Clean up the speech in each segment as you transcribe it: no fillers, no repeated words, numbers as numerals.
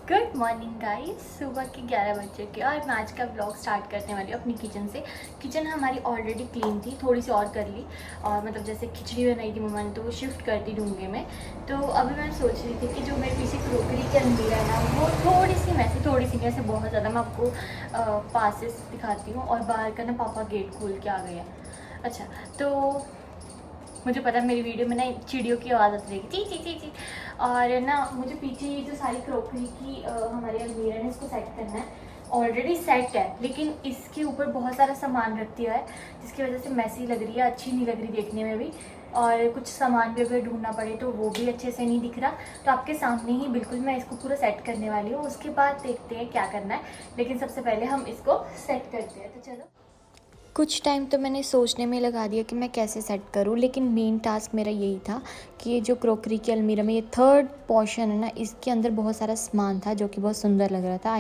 Good morning guys. सुबह के 11 बज चुके हैं और मैं आज का ब्लॉग स्टार्ट करने वाली हूँ अपनी किचन से। किचन हमारी ऑलरेडी क्लीन थी, थोड़ी सी और कर ली और मतलब जैसे खिचड़ी बनाई थी मम्मा ने तो वो शिफ्ट कर दी ढूंढे में। तो अभी मैं सोच रही थी कि जो मेरे पीछे क्रोकरी की अलमीरा है ना वो थोड़ी सी मैसी, थोड़ी सी कैसे बहुत ज़्यादा, मैं आपको पासेस दिखाती हूँ। और बाहर का ना पापा गेट खोल के आ गए हैं। अच्छा, तो मुझे पता है मेरी वीडियो में ना चिड़ियों की आवाज़ आती रहेगी, ची ची ची ची। और ना मुझे पीछे ये जो सारी क्रोकरी की हमारे अलमीरा है इसको सेट करना है। ऑलरेडी सेट है लेकिन इसके ऊपर बहुत सारा सामान रख दिया है जिसकी वजह से मैसी लग रही है, अच्छी नहीं लग रही देखने में भी। और कुछ सामान भी अगर ढूंढना पड़े तो वो भी अच्छे से नहीं दिख रहा। तो आपके सामने ही बिल्कुल मैं इसको पूरा सेट करने वाली हूँ, उसके बाद देखते हैं क्या करना है। लेकिन सबसे पहले हम इसको सेट करते हैं, तो चलो। कुछ टाइम तो मैंने सोचने में लगा दिया कि मैं कैसे सेट करूं, लेकिन मेन टास्क मेरा यही था कि ये जो क्रोकरी की अलमीरा में ये थर्ड पोर्शन है ना, इसके अंदर बहुत सारा सामान था जो कि बहुत सुंदर लग रहा था।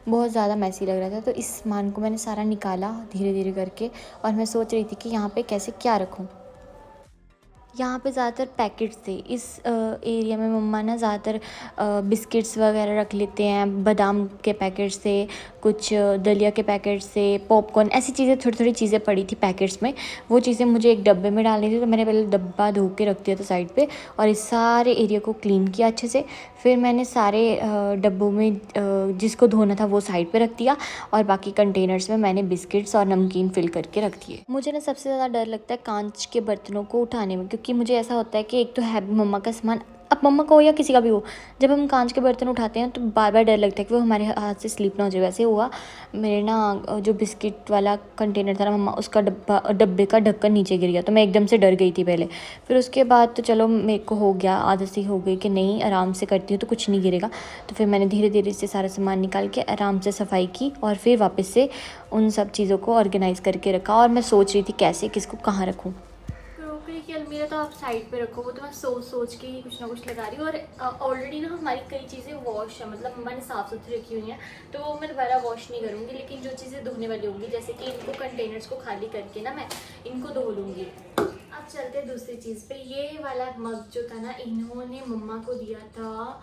बहुत ज़्यादा मैसी लग रहा था। तो इस सामान को मैंने सारा निकाला धीरे धीरे करके और मैं सोच रही थी कि यहाँ पे कैसे क्या रखूँ। यहाँ पे ज़्यादातर पैकेट्स थे। इस एरिया में मम्मा ना ज़्यादातर बिस्किट्स वगैरह रख लेते हैं, बादाम के पैकेट्स थे, कुछ दलिया के पैकेट्स थे, पॉपकॉर्न, ऐसी चीज़ें थोड़ी थोड़ी चीज़ें पड़ी थी पैकेट्स में। वो चीज़ें मुझे एक डब्बे में डालनी थी, तो मैंने पहले डब्बा धो के रख दिया था साइड पे और इस सारे एरिया को क्लीन किया अच्छे से। फिर मैंने सारे डब्बों में जिसको धोना था वो साइड पे रख दिया और बाकी कंटेनर्स में मैंने बिस्किट्स और नमकीन फिल करके रख दिए। मुझे ना सबसे ज़्यादा डर लगता है कांच के बर्तनों को उठाने में, क्योंकि मुझे ऐसा होता है कि एक तो है मम्मा का सामान, अब मम्मा का हो या किसी का भी हो, जब हम कांच के बर्तन उठाते हैं तो बार बार डर लगता है कि वो हमारे हाथ से स्लिप ना हो जाए। वैसे हुआ मेरे ना, जो बिस्किट वाला कंटेनर था ना मम्मा, उसका डब्बे का ढक्कन नीचे गिर गया तो मैं एकदम से डर गई थी पहले। फिर उसके बाद तो चलो मेरे को हो गया, आदत सी हो गई कि नहीं आराम से करती हूँ तो कुछ नहीं गिरेगा। तो फिर मैंने धीरे धीरे से सारा सामान निकाल के आराम से सफाई की और फिर वापस से उन सब चीज़ों को ऑर्गेनाइज़ करके रखा। और मैं सोच रही थी कैसे किसको कहाँ रखूँ। क्रोकरी की अलमीरा तो आप साइड पे रखो, वो तो मैं सोच सोच के ही कुछ ना कुछ लगा रही हूँ। और ऑलरेडी ना हमारी कई चीज़ें वॉश है, मतलब मम्मा ने साफ़ सुथरी रखी हुई हैं, तो वो मैं दोबारा वॉश नहीं करूँगी। लेकिन जो चीज़ें धोने वाली होंगी, जैसे कि इनको कंटेनर्स को खाली करके ना मैं इनको धो लूँगी। अब चलते हैं दूसरी चीज़ पे। ये वाला मग जो था ना, इन्होंने मम्मा को दिया था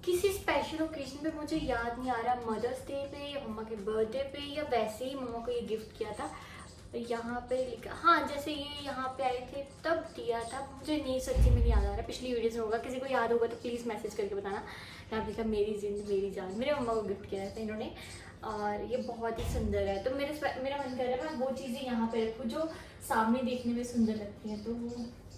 किसी स्पेशल ओकेजन पे, मुझे याद नहीं आ रहा, मदर्स डे पे या मम्मा के बर्थडे पे, या वैसे ही मम्मा को ये गिफ्ट किया था। यहाँ पे लिखा, हाँ जैसे ये यहाँ पे आए थे तब दिया था, मुझे नहीं सच्ची में नहीं याद आ रहा, पिछली वीडियोस में होगा, किसी को याद होगा तो प्लीज़ मैसेज करके बताना। यहाँ पे लिखा मेरी जिंद मेरी जान, मेरे मम्मा को गिफ्ट किया था इन्होंने और ये बहुत ही सुंदर है। तो मेरा मन कर रहा है मैं वो चीज़ें यहाँ पे रखूँ जो सामने देखने में सुंदर लगती हैं, तो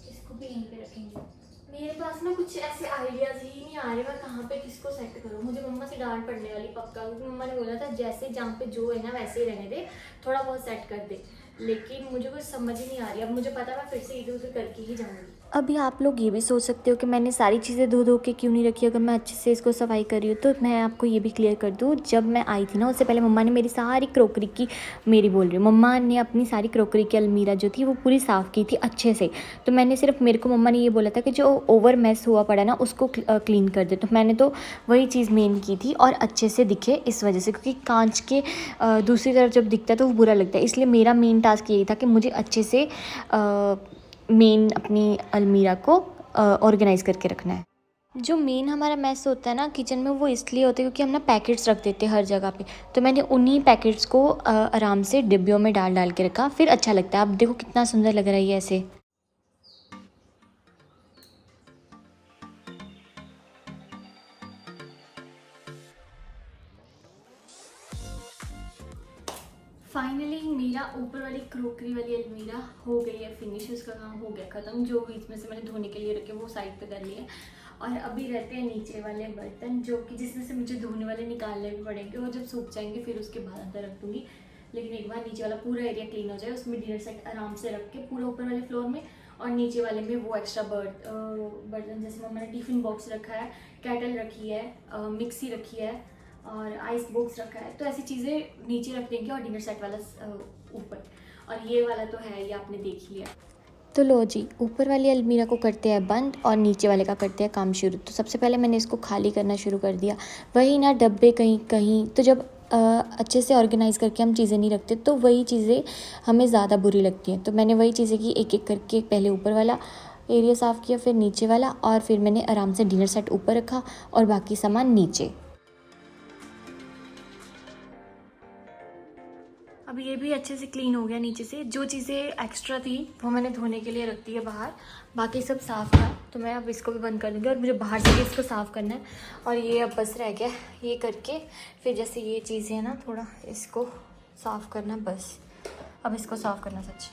इसको भी यहीं पे रखेंगे। मेरे पास ना कुछ ऐसे आइडियाज़ ही नहीं आ रहे मैं कहाँ पे किसको सेट करूँ। मुझे मम्मा से डांट पड़ने वाली पक्का, क्योंकि मम्मा ने बोला था जैसे जहाँ पे जो है ना वैसे ही रहने दे, थोड़ा बहुत सेट कर दे। लेकिन मुझे कुछ समझ ही नहीं आ रही। अब मुझे पता है मैं फिर से इधर उधर करके ही जाऊँगी। अभी आप लोग ये भी सोच सकते हो कि मैंने सारी चीज़ें धो धो के क्यों नहीं रखी, अगर मैं अच्छे से इसको सफाई कर रही हूँ। तो मैं आपको ये भी क्लियर कर दूँ, जब मैं आई थी ना उससे पहले मम्मा ने मेरी सारी क्रोकरी की, मेरी बोल रही हूँ, मम्मा ने अपनी सारी क्रोकरी की अलमीरा जो थी वो पूरी साफ़ की थी अच्छे से। तो मैंने सिर्फ, मेरे को मम्मा ने ये बोला था कि जो ओवर मैस हुआ पड़ा ना उसको क्लीन कर दे, तो मैंने तो वही चीज़ मेन की थी और अच्छे से दिखे इस वजह से, क्योंकि कांच के दूसरी तरफ जब दिखता है तो वो बुरा लगता है। इसलिए मेरा मेन टास्क यही था कि मुझे अच्छे से मेन अपनी अलमीरा को ऑर्गेनाइज़ करके रखना है। जो मेन हमारा मैस होता है ना किचन में, वो इसलिए होता है क्योंकि हम ना पैकेट्स रख देते हैं हर जगह पे। तो मैंने उन्हीं पैकेट्स को आराम से डिब्बियों में डाल डाल के रखा, फिर अच्छा लगता है। अब देखो कितना सुंदर लग रहा है ये ऐसे। फाइनली मेरा ऊपर वाली क्रोकरी वाली अलमीरा हो गई है फिनिश, उसका काम हो गया ख़त्म। जो बीच में से मैंने धोने के लिए रखे वो साइड पे कर लिए। और अभी रहते हैं नीचे वाले बर्तन, जो कि जिसमें से मुझे धोने वाले निकालने भी पड़ेंगे, और जब सूख जाएंगे फिर उसके बाद अंदर रख दूँगी। लेकिन एक बार नीचे वाला पूरा एरिया क्लीन हो जाए, उसमें डिनर सेट आराम से रख के पूरा ऊपर वाले फ्लोर में, और नीचे वाले में वो एक्स्ट्रा बर्तन, जैसे मैंने टिफ़िन बॉक्स रखा है, केटल रखी है, मिक्सी रखी है और आइस बॉक्स रखा है, तो ऐसी चीज़ें नीचे रख देंगे और डिनर सेट वाला ऊपर। और ये वाला तो है, ये आपने देख लिया। तो लो जी, ऊपर वाली अलमीरा को करते हैं बंद और नीचे वाले का करते हैं काम शुरू। तो सबसे पहले मैंने इसको खाली करना शुरू कर दिया। वही ना डब्बे कहीं कहीं, तो जब अच्छे से ऑर्गेनाइज़ करके हम चीज़ें नहीं रखते तो वही चीज़ें हमें ज़्यादा बुरी लगती हैं। तो मैंने वही चीज़ें की, एक एक करके पहले ऊपर वाला एरिया साफ़ किया, फिर नीचे वाला, और फिर मैंने आराम से डिनर सेट ऊपर रखा और बाकी सामान नीचे। अब ये भी अच्छे से क्लीन हो गया नीचे से। जो चीज़ें एक्स्ट्रा थी वो मैंने धोने के लिए रख दी है बाहर, बाकी सब साफ़ था। तो मैं अब इसको भी बंद कर दूँगी और मुझे बाहर से भी इसको साफ़ करना है। और ये अब बस रह गया, ये करके फिर जैसे ये चीज़ें हैं ना, थोड़ा इसको साफ़ करना बस। अब इसको साफ़ करना सच।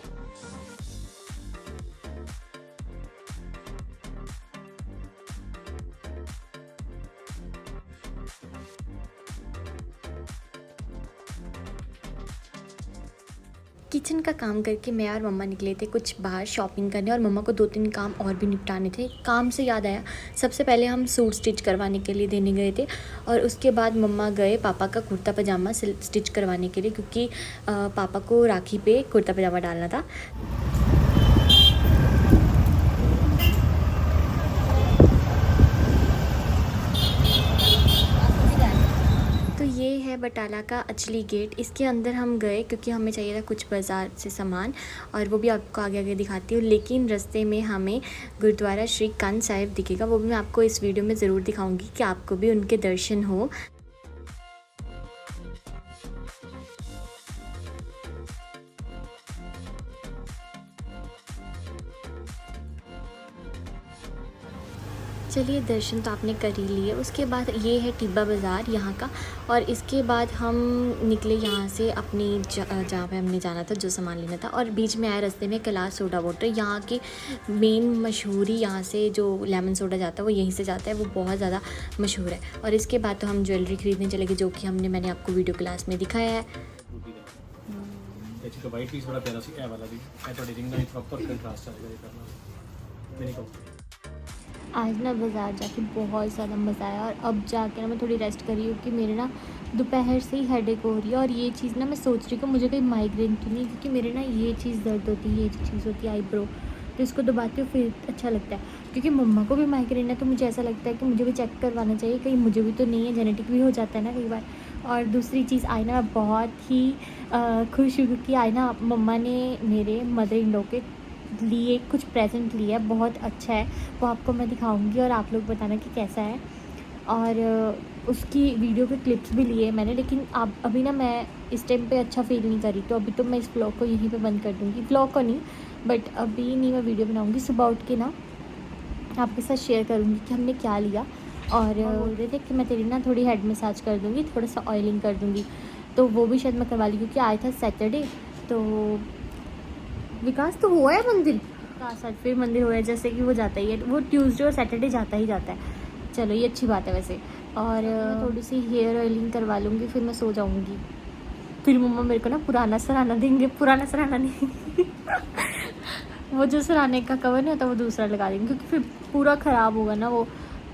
किचन का काम करके मैं और मम्मा निकले थे कुछ बाहर शॉपिंग करने, और मम्मा को 2-3 काम और भी निपटाने थे। काम से याद आया, सबसे पहले हम सूट स्टिच करवाने के लिए देने गए थे, और उसके बाद मम्मा गए पापा का कुर्ता पजामा स्टिच करवाने के लिए, क्योंकि पापा को राखी पे कुर्ता पजामा डालना था। तो ये है बटाला का अचली गेट। इसके अंदर हम गए क्योंकि हमें चाहिए था कुछ बाज़ार से सामान, और वो भी आपको आगे आगे दिखाती हूँ। लेकिन रास्ते में हमें गुरुद्वारा श्री कंद साहिब दिखेगा, वो भी मैं आपको इस वीडियो में ज़रूर दिखाऊंगी कि आपको भी उनके दर्शन हो। चलिए, दर्शन तो आपने कर ही लिए। उसके बाद ये है टिब्बा बाज़ार यहाँ का, और इसके बाद हम निकले यहाँ से अपनी जहाँ पे हमने जाना था, जो सामान लेना था। और बीच में आया रास्ते में कैलाश सोडा वाटर। यहाँ की मेन मशहूरी, यहाँ से जो लेमन सोडा जाता है वो यहीं से जाता है, वो बहुत ज़्यादा मशहूर है। और इसके बाद तो हम ज्वेलरी खरीदने चले गए, जो कि मैंने आपको वीडियो क्लास में दिखाया है। वाइट पीस बड़ा प्यारा सी वाला भी है, थोड़ी रिंग में प्रॉपर कंट्रास्ट आ जाएगा करना। मैंने कहा आज ना बाज़ार जाके बहुत ज़्यादा मज़ा आया, और अब जाके ना मैं थोड़ी रेस्ट कर रही हूँ कि मेरे ना दोपहर से ही हेडेक हो रही है। और ये चीज़ ना मैं सोच रही हूँ कि मुझे कोई माइग्रेन तो नहीं, क्योंकि मेरे ना ये चीज़ दर्द होती है, ये चीज़ होती है आईब्रो, तो इसको दबाती हूँ फिर अच्छा लगता है। क्योंकि मम्मा को भी माइग्रेन है, तो मुझे ऐसा लगता है कि मुझे भी चेक करवाना चाहिए, कहीं मुझे भी तो नहीं है, जेनेटिक भी हो जाता है ना कई बार। और दूसरी चीज़, आई ना बहुत ही खुश हूँ क्योंकि आई ना मम्मा ने मेरे मदर इन लॉ के लिए कुछ प्रेजेंट लिया है, बहुत अच्छा है। वो आपको मैं दिखाऊंगी और आप लोग बताना कि कैसा है। और उसकी वीडियो के क्लिप्स भी लिए मैंने, लेकिन अब अभी ना मैं इस टाइम पे अच्छा फील नहीं करी, तो अभी तो मैं इस व्लॉग को यहीं पे बंद कर दूँगी। व्लॉग को नहीं, बट अभी नहीं मैं वीडियो बनाऊँगी। सुबह उठ के ना आपके साथ शेयर करूँगी कि हमने क्या लिया। और बोल रहे थे कि मैं तेरी ना थोड़ी हेड मसाज कर दूँगी, थोड़ा सा ऑयलिंग कर दूँगी, तो वो भी शायद मैं करवा ली, क्योंकि आया था सैटरडे। तो विकास तो हुआ है मंदिर का, साथ फिर मंदिर हुआ है, जैसे कि वो जाता ही है, वो ट्यूसडे और सैटरडे जाता ही जाता है। चलो, ये अच्छी बात है वैसे। और मैं थोड़ी सी हेयर ऑयलिंग करवा लूँगी, फिर मैं सो जाऊँगी। फिर मम्मा मेरे को ना पुराना सराहना देंगे, पुराना सराहना नहीं वो जो सराहने का कवर नहीं होता वो दूसरा लगा देंगे, क्योंकि फिर पूरा ख़राब होगा ना वो।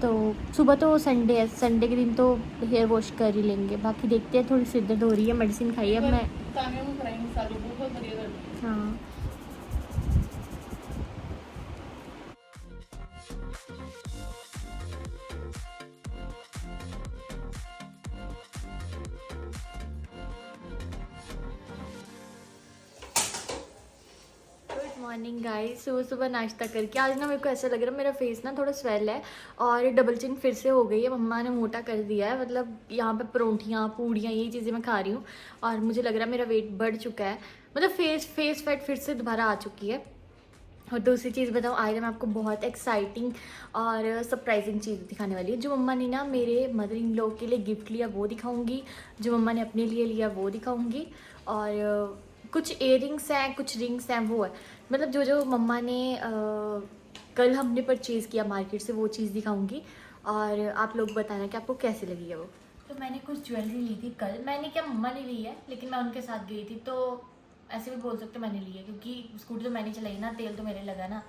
तो सुबह तो संडे है, संडे के दिन तो हेयर वॉश कर ही लेंगे। बाकी देखते हैं, थोड़ी सिर दर्द हो रही है, मेडिसिन खाई है मैं। हाँ, मॉर्निंग गाइस। सुबह सुबह नाश्ता करके आज ना मेरे को ऐसा लग रहा है, मेरा फेस ना थोड़ा स्वेल है, और डबल चिन फिर से हो गई है। मम्मा ने मोटा कर दिया है, मतलब यहाँ पे परोंठियाँ पूड़ियाँ यही चीज़ें मैं खा रही हूँ, और मुझे लग रहा है मेरा वेट बढ़ चुका है, मतलब फेस फैट फिर से दोबारा आ चुकी है। और दूसरी चीज़ बताऊँ, आज मैं आपको बहुत एक्साइटिंग और सरप्राइजिंग चीज़ दिखाने वाली है। जो मम्मा ने ना मेरे मदर इन लॉ के लिए गिफ्ट लिया वो दिखाऊंगी, जो मम्मा ने अपने लिए लिया वो दिखाऊंगी, और कुछ इयररिंग्स हैं, कुछ रिंग्स हैं, वो है, मतलब जो जो मम्मा ने कल हमने परचेज़ किया मार्केट से, वो चीज़ दिखाऊंगी। और आप लोग बताना कि आपको कैसी लगी है वो। तो मैंने कुछ ज्वेलरी ली थी कल, मैंने क्या मम्मा ने ली है, लेकिन मैं उनके साथ गई थी, तो ऐसे भी बोल सकते मैंने ली है, क्योंकि स्कूटी तो मैंने चलाई ना, तेल तो मेरे लगा ना।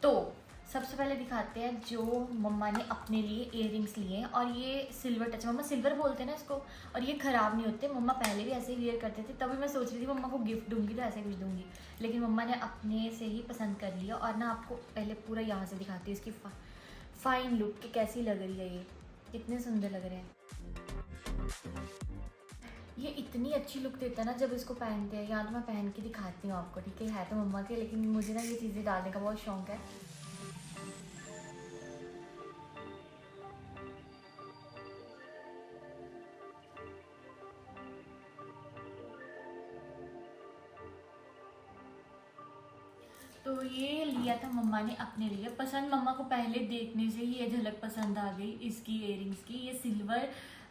तो सबसे पहले दिखाते हैं जो मम्मा ने अपने लिए इयररिंग्स लिए हैं, और ये सिल्वर टच, मम्मा सिल्वर बोलते हैं ना इसको, और ये ख़राब नहीं होते। मम्मा पहले भी ऐसे ही वेयर करते थे, तभी मैं सोच रही थी मम्मा को गिफ्ट दूंगी तो ऐसे कुछ दूंगी, लेकिन मम्मा ने अपने से ही पसंद कर लिया। और ना आपको पहले पूरा यहाँ से दिखाती हूँ इसकी फाइन लुक कि कैसी लग रही है, ये कितने सुंदर लग रहे हैं। ये इतनी अच्छी लुक देता है ना जब इसको पहनते हैं। यहाँ तो मैं पहन के दिखाती हूँ आपको, ठीक है तो मम्मा के, लेकिन मुझे ना ये चीज़ें डालने का बहुत शौक है। तो ये लिया था मम्मा ने अपने लिए। पसंद मम्मा को पहले देखने से ही ये झलक पसंद आ गई इसकी इयरिंग्स की। ये सिल्वर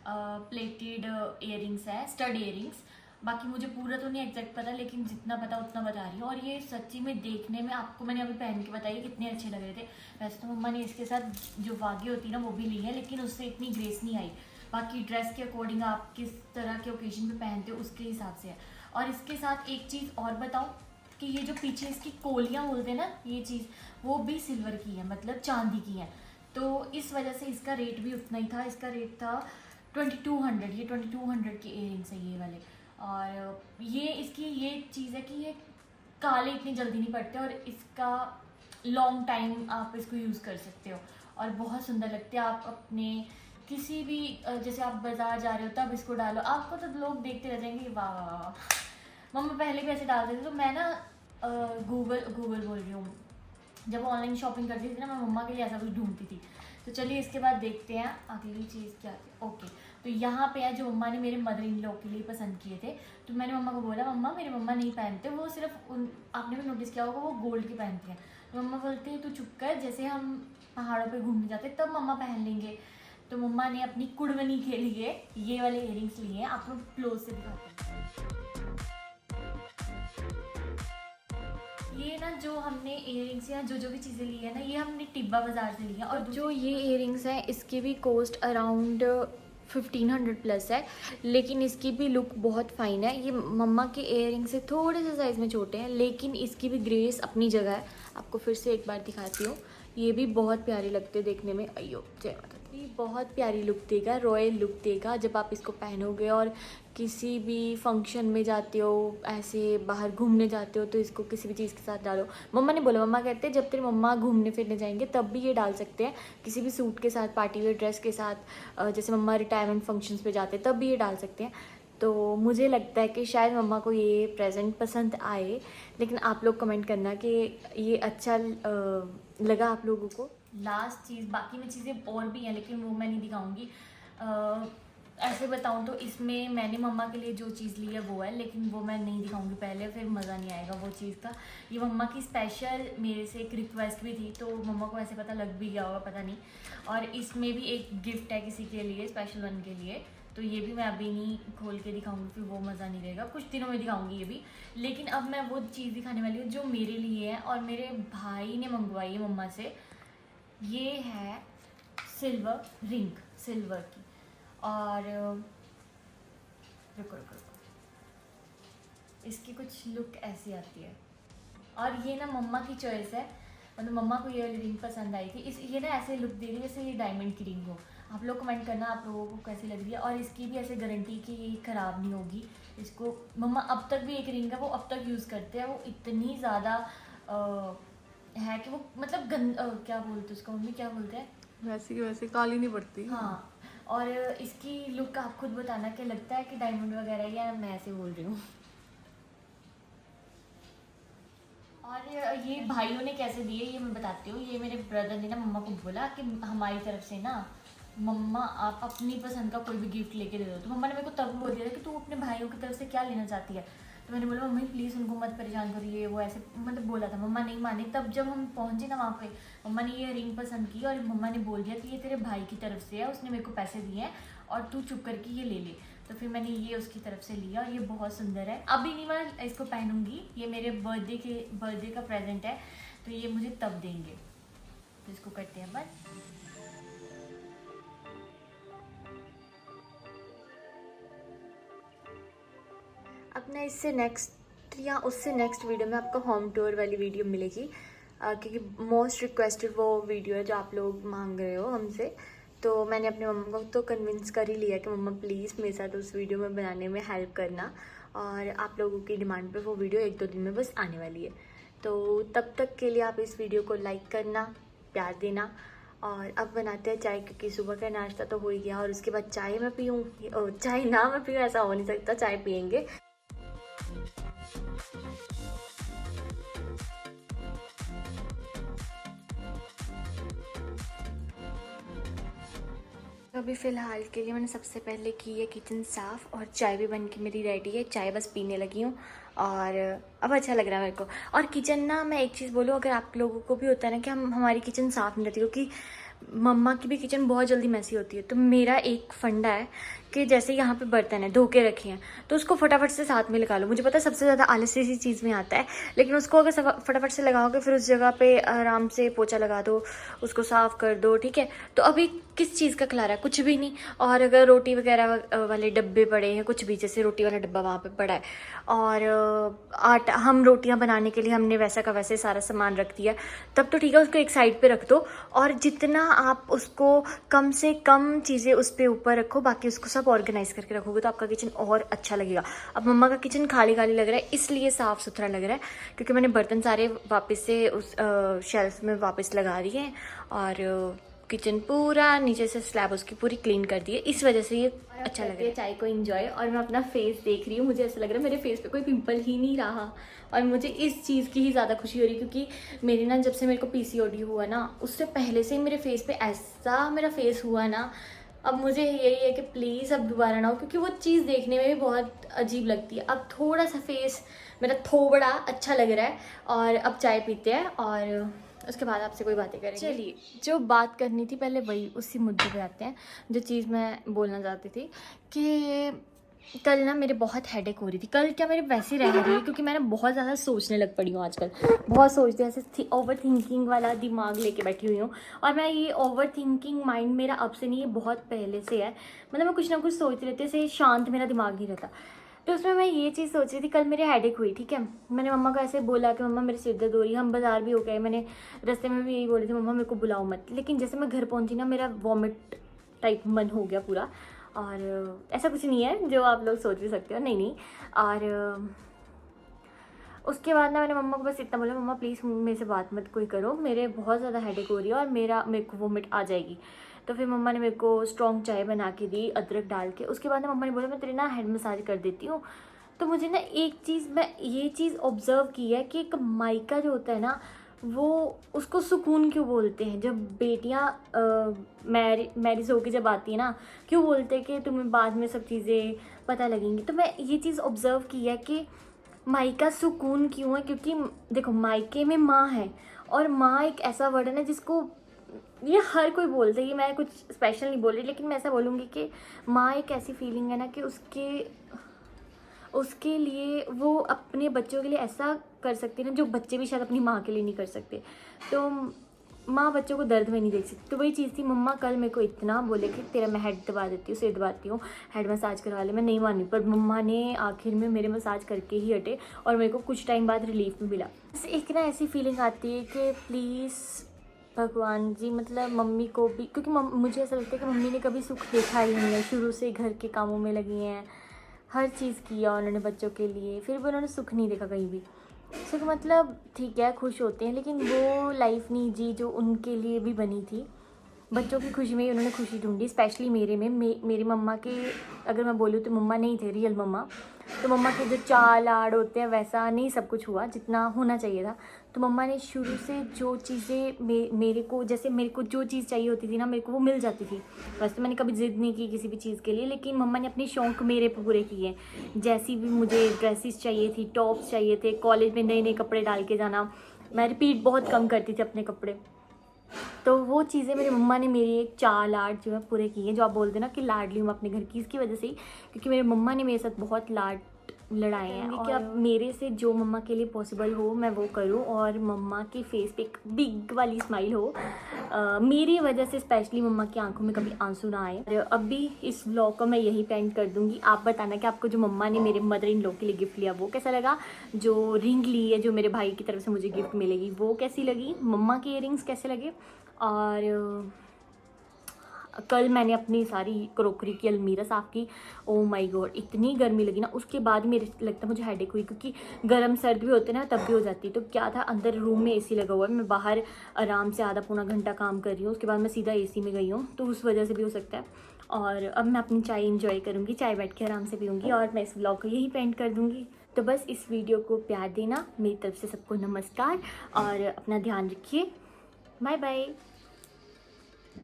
प्लेटेड इयरिंग्स है, स्टड इयरिंग्स। बाकी मुझे पूरा तो नहीं एग्जैक्ट पता, लेकिन जितना पता उतना बता रही हूँ। और ये सच्ची में देखने में, आपको मैंने अभी पहन के बताया कितने अच्छे लग रहे थे। वैसे तो मम्मा ने इसके साथ जो वागे होती है ना वो भी ली है, लेकिन उससे इतनी ग्रेस नहीं आई। बाकी ड्रेस के अकॉर्डिंग आप किस तरह के ओकेजन पे पहनते हो उसके हिसाब से है। और इसके साथ एक चीज़ और बताऊँ कि ये जो पीछे इसकी कोलियाँ बोलते हैं ना, ये चीज़ वो भी सिल्वर की है, मतलब चांदी की है। तो इस वजह से इसका रेट भी उतना ही था। इसका रेट था 2200। ये 2200 की इयरिंग्स है ये वाले। और ये इसकी ये चीज़ है कि ये काले इतनी जल्दी नहीं पड़ते और इसका लॉन्ग टाइम आप इसको यूज़ कर सकते हो और बहुत सुंदर लगते हैं। आप अपने किसी भी जैसे आप बाज़ार जा रहे हो तब इसको डालो, आपको तो लोग देखते रह जाएंगे वाह वाह वाह। मम्मा पहले भी ऐसे डालते थे, तो मैं ना गूगल बोल रही हूँ, जब ऑनलाइन शॉपिंग करती थी ना मैं मम्मा के लिए ऐसा कुछ ढूंढती थी। तो चलिए इसके बाद देखते हैं अगली चीज़ क्या थी। ओके, तो यहाँ पे है जो मम्मा ने मेरे मदर इन लॉ के लिए पसंद किए थे। तो मैंने मम्मा को बोला मम्मा मेरे मम्मा नहीं पहनते, वो सिर्फ आपने भी नोटिस किया होगा वो गोल्ड के पहनती हैं। तो मम्मा बोलते हैं तू चुप कर, जैसे हम पहाड़ों पे घूमने जाते तब मम्मा पहन लेंगे। तो मम्मा ने अपनी कुड़वनी के लिए ये वाले इयरिंग्स लिए हैं। आप लोग क्लोज से दिखाते हैं। ये ना जो हमने इयरिंग्स या जो भी चीज़ें ली है ना, ये हमने टिब्बा बाज़ार से ली है। और जो ये इयरिंग्स हैं इसकी भी कॉस्ट अराउंड 1500 प्लस है, लेकिन इसकी भी लुक बहुत फ़ाइन है। ये मम्मा के इयरिंग से थोड़े से साइज़ में छोटे हैं, लेकिन इसकी भी ग्रेस अपनी जगह है। आपको फिर से एक बार दिखाती हूँ। ये भी बहुत प्यारे लगते हैं देखने में। अयो जय माता दी। ये बहुत प्यारी लुक देगा, रॉयल लुक देगा जब आप इसको पहनोगे और किसी भी फंक्शन में जाते हो, ऐसे बाहर घूमने जाते हो तो इसको किसी भी चीज़ के साथ डालो। मम्मा ने बोला, मम्मा कहते हैं जब तेरे मम्मा घूमने फिरने जाएंगे तब भी ये डाल सकते हैं, किसी भी सूट के साथ, पार्टी वेयर ड्रेस के साथ, जैसे मम्मा रिटायरमेंट फंक्शंस पे जाते हैं तब भी ये डाल सकते हैं। तो मुझे लगता है कि शायद मम्मा को ये प्रेजेंट पसंद आए, लेकिन आप लोग कमेंट करना कि ये अच्छा लगा आप लोगों को। लास्ट चीज़, बाकी में चीज़ें और भी हैं लेकिन वो मैं नहीं दिखाऊंगी। ऐसे बताऊं तो इसमें मैंने मम्मा के लिए जो चीज़ ली है वो है, लेकिन वो मैं नहीं दिखाऊंगी पहले, फिर मज़ा नहीं आएगा वो चीज़ का। ये मम्मा की स्पेशल मेरे से एक रिक्वेस्ट भी थी, तो मम्मा को ऐसे पता लग भी गया होगा, पता नहीं। और इसमें भी एक गिफ्ट है किसी के लिए, स्पेशल वन के लिए। तो ये भी मैं अभी नहीं खोल के दिखाऊंगी, फिर वो मज़ा नहीं रहेगा। कुछ दिनों में दिखाऊंगी ये भी। लेकिन अब मैं वो चीज़ दिखाने वाली हूँ जो मेरे लिए है और मेरे भाई ने मंगवाई है मम्मा से। ये है सिल्वर रिंग, सिल्वर की। और रुको, इसकी कुछ लुक ऐसी आती है। और ये ना मम्मा की चॉइस है, मतलब मम्मा को ये वाली रिंग पसंद आई थी। ये ना ऐसे लुक दे रही है जैसे ये डायमंड की रिंग हो। आप लोग कमेंट करना आप लोगों को कैसी लग रही है। और इसकी भी ऐसे गारंटी कि ये ख़राब नहीं होगी। इसको मम्मा अब तक भी एक रिंग है वो अब तक यूज़ करते हैं। वो इतनी ज़्यादा है कि वो मतलब क्या बोलते हैं उसको, मम्मी क्या बोलते हैं, वैसे की वैसे काली नहीं पड़ती। हाँ। और इसकी लुक आप खुद बताना कि लगता है कि डायमंड वगैरह, या मैं ऐसे बोल रही हूँ। और ये भाइयों ने कैसे दिए ये मैं बताती हूँ। ये मेरे ब्रदर ने ना मम्मा को बोला कि हमारी तरफ से ना मम्मा आप अपनी पसंद का कोई भी गिफ्ट लेके दे दो। तो मम्मा ने मेरे को तब बोल दिया था कि तू अपने भाइयों की तरफ से क्या लेना चाहती है। तो मैंने बोला मम्मी प्लीज़ उनको मत परेशान करिए, वो ऐसे मतलब बोला था। मम्मा नहीं मानी। तब जब हम पहुँचे ना वहाँ पे, मम्मा ने ये रिंग पसंद की और मम्मा ने बोल दिया कि ये तेरे भाई की तरफ से है, उसने मेरे को पैसे दिए हैं और तू चुप करके ये ले ले। तो फिर मैंने ये उसकी तरफ से लिया और ये बहुत सुंदर है। अभी नहीं मैं इसको पहनूंगी, ये मेरे बर्थडे का प्रेजेंट है, तो ये मुझे तब देंगे। तो इसको करते हैं बस। अपना इससे नेक्स्ट या उससे नेक्स्ट वीडियो में आपको होम टूर वाली वीडियो मिलेगी, क्योंकि मोस्ट रिक्वेस्टेड वो वीडियो है जो आप लोग मांग रहे हो हमसे। तो मैंने अपने मम्मा को तो कन्विंस कर ही लिया कि मम्मा प्लीज़ मेरे साथ उस वीडियो में बनाने में हेल्प करना, और आप लोगों की डिमांड पे वो वीडियो 1-2 दिन में बस आने वाली है। तो तब तक के लिए आप इस वीडियो को लाइक करना, प्यार देना। और अब बनाते हैं चाय, क्योंकि सुबह का नाश्ता तो हो ही गया और उसके बाद चाय मैं पीऊँ, चाय ना मैं पीऊँ ऐसा हो नहीं सकता, चाय पियेंगे। अभी फ़िलहाल के लिए मैंने सबसे पहले की है किचन साफ़ और चाय भी बन के मेरी रेडी है। चाय बस पीने लगी हूँ और अब अच्छा लग रहा है मेरे को। और किचन ना, मैं एक चीज़ बोलूँ, अगर आप लोगों को भी होता है ना कि हमारी किचन साफ़ नहीं रहती, क्योंकि मम्मा की भी किचन बहुत जल्दी मैसी होती है, तो मेरा एक फंडा है कि जैसे यहाँ पे बर्तन है धो के रखे हैं तो उसको फटाफट से साथ में लगा लो। मुझे पता है सबसे ज़्यादा आलस इसी चीज़ में आता है, लेकिन उसको अगर फटाफट से लगाओगे फिर उस जगह पे आराम से पोछा लगा दो, उसको साफ़ कर दो, ठीक है। तो अभी किस चीज़ का खिला रहा है, कुछ भी नहीं। और अगर रोटी वगैरह वाले डब्बे पड़े हैं, कुछ भी, जैसे रोटी वाला डब्बा वहाँ पर पड़ा है, और आटा, हम रोटियाँ बनाने के लिए हमने वैसा का वैसे सारा सामान रख दिया, तब तो ठीक है, उसको एक साइड पर रख दो। और जितना आप उसको कम से कम चीज़ें उस पर ऊपर रखो, बाकी उसको सब ऑर्गेनाइज करके रखोगे तो आपका किचन और अच्छा लगेगा। अब मम्मा का किचन खाली खाली लग रहा है, इसलिए साफ़ सुथरा लग रहा है क्योंकि मैंने बर्तन सारे वापस से उस शेल्फ में वापस लगा दिए हैं और किचन पूरा नीचे से स्लैब उसकी पूरी क्लीन कर दी है, इस वजह से ये अच्छा लग रहा है। चाय को एंजॉय, और मैं अपना फेस देख रही हूँ, मुझे ऐसा लग रहा है मेरे फेस पे कोई पिंपल ही नहीं रहा, और मुझे इस चीज़ की ही ज़्यादा खुशी हो रही है क्योंकि मेरी ना, जब से मेरे को PCOD हुआ ना, उससे पहले से ही मेरे फेस पे ऐसा मेरा फेस हुआ ना, अब मुझे यही है कि प्लीज़ अब दोबारा ना हो, क्योंकि वो चीज़ देखने में भी बहुत अजीब लगती है। अब थोड़ा सा फेस मेरा थोड़ा अच्छा लग रहा है, और अब चाय पीते हैं और उसके बाद आपसे कोई बातें करेंगे। चलिए, जो बात करनी थी पहले वही उसी मुद्दे पे आते हैं। जो चीज़ मैं बोलना चाहती थी कि कल ना मेरे बहुत हेडेक हो रही थी। कल क्या, मेरे वैसे रह रही है क्योंकि मैं ना बहुत ज़्यादा सोचने लग पड़ी हूँ आजकल, बहुत सोचती हूँ, ऐसे ओवर थिंकिंग वाला दिमाग लेके बैठी हुई हूँ। और मैं ये ओवर थिंकिंग माइंड मेरा अब से नहीं, ये बहुत पहले से है। मतलब मैं कुछ ना कुछ सोचती रहती हूँ, ऐसे शांत मेरा दिमाग नहीं रहता। तो उसमें मैं ये चीज़ सोच रही थी, कल मेरे हेडेक हुई, ठीक है। मैंने मम्मा को ऐसे बोला कि मम्मा मेरे सिर दर्द हो रही है, हम बाज़ार भी हो गए, मैंने रास्ते में भी यही बोली थी मम्मा मेरे को बुलाओ मत। लेकिन जैसे मैं घर पहुंची ना, मेरा वॉमिट टाइप मन हो गया पूरा। और ऐसा कुछ नहीं है जो आप लोग सोच भी सकते हो, नहीं। और उसके बाद ना मैंने मम्मा को बस इतना बोला, मम्मा प्लीज़ मेरे से बात मत कोई करो, मेरे बहुत ज़्यादा हेडेक हो रही है और मेरे को वोमिट आ जाएगी। तो फिर मम्मा ने मेरे को स्ट्रॉन्ग चाय बना के दी अदरक डाल के। उसके बाद ना मम्मा ने बोला मैं तेरे ना हेड मसाज कर देती हूँ। तो मुझे ना एक चीज़, मैं ये चीज़ ऑब्ज़र्व की है कि एक मायका जो होता है ना, वो उसको सुकून क्यों बोलते हैं। जब बेटियाँ मैरिज होके जब आती है ना, क्यों बोलते हैं कि तुम्हें बाद में सब चीज़ें पता लगेंगी। तो मैं ये चीज़ ऑब्ज़र्व की है कि मायका सुकून क्यों है, क्योंकि देखो मायके में माँ है, और माँ एक ऐसा वर्ड है ना जिसको ये हर कोई बोलता है, ये मैं कुछ स्पेशल नहीं बोल रही, लेकिन मैं ऐसा बोलूँगी कि माँ एक ऐसी फीलिंग है ना कि उसके लिए वो अपने बच्चों के लिए ऐसा कर सकती है ना जो बच्चे भी शायद अपनी माँ के लिए नहीं कर सकते। तो माँ बच्चों को दर्द में नहीं देख सकती। तो वही चीज़ थी, मम्मा कल मेरे को इतना बोले कि तेरा मैं हेड दबा देती हूँ, सिर दबाती हूँ, हेड मसाज करवा ले। मैं नहीं मानी, पर मम्मा ने आखिर में मेरे मसाज करके ही हटे और मेरे को कुछ टाइम बाद रिलीफ भी मिला। एक ना ऐसी फीलिंग आती है कि प्लीज़ भगवान जी, मतलब मम्मी को भी, क्योंकि मुझे ऐसा लगता है कि मम्मी ने कभी सुख देखा ही नहीं है, शुरू से घर के कामों में लगी हैं, हर चीज़ किया उन्होंने बच्चों के लिए, फिर भी उन्होंने सुख नहीं देखा कहीं भी। सुख मतलब ठीक है खुश होते हैं, लेकिन वो लाइफ नहीं जी जो उनके लिए भी बनी थी। बच्चों की खुशी में ही उन्होंने खुशी ढूंढी, स्पेशली मेरे में। मेरी मम्मा के अगर मैं बोलूँ तो मम्मा नहीं थे रियल मम्मा। तो मम्मा के जो चाल आड़ होते हैं वैसा नहीं सब कुछ हुआ जितना होना चाहिए था। तो मम्मा ने शुरू से जो चीज़ें मेरे को जो चीज़ चाहिए होती थी ना, मेरे को वो मिल जाती थी। वैसे मैंने कभी ज़िद नहीं की किसी भी चीज़ के लिए, लेकिन मम्मा ने अपने शौक़ मेरे पूरे किए। जैसी भी मुझे ड्रेसेस चाहिए थी, टॉप्स चाहिए थे, कॉलेज में नए नए कपड़े डाल के जाना, मैं रिपीट बहुत कम करती थी अपने कपड़े। तो वो चीज़ें मेरी मम्मा ने मेरी एक चाल आर्ट जो है पूरे की हैं। जो आप बोलते हैं ना कि लाडली हूँ अपने घर की, इसकी वजह से ही, क्योंकि मेरे मम्मा ने मेरे साथ बहुत लाड लड़ाए हैं। और कि अब मेरे से जो मम्मा के लिए पॉसिबल हो मैं वो करूं, और मम्मा के फेस पे एक बिग वाली स्माइल हो, मेरी वजह से स्पेशली मम्मा की आंखों में कभी आंसू ना आए। और अब भी इस व्लॉग को मैं यही पेंट कर दूंगी। आप बताना कि आपको जो मम्मा ने मेरे मदर इन लॉ के लिए गिफ्ट लिया वो कैसा लगा, जो रिंग ली है जो मेरे भाई की तरफ से मुझे गिफ्ट मिलेगी वो कैसी लगी, मम्मा के इयररिंग्स कैसे लगे। और कल मैंने अपनी सारी क्रोकरी की अलमीरा साफ़ की। ओ माय गॉड, इतनी गर्मी लगी ना, उसके बाद मेरे लगता मुझे हेडेक हुई, क्योंकि गर्म सर्द भी होते ना तब भी हो जाती। तो क्या था, अंदर रूम में एसी लगा हुआ है, मैं बाहर आराम से आधा पौना घंटा काम कर रही हूँ, उसके बाद मैं सीधा एसी में गई हूँ, तो उस वजह से भी हो सकता है। और अब मैं अपनी चाय इंजॉय करूँगी, चाय बैठ के आराम से पीऊँगी, और मैं इस व्लॉग को यही पेंट कर दूँगी। तो बस इस वीडियो को प्यार देना, मेरी तरफ से सबको नमस्कार, और अपना ध्यान रखिए। Bye bye.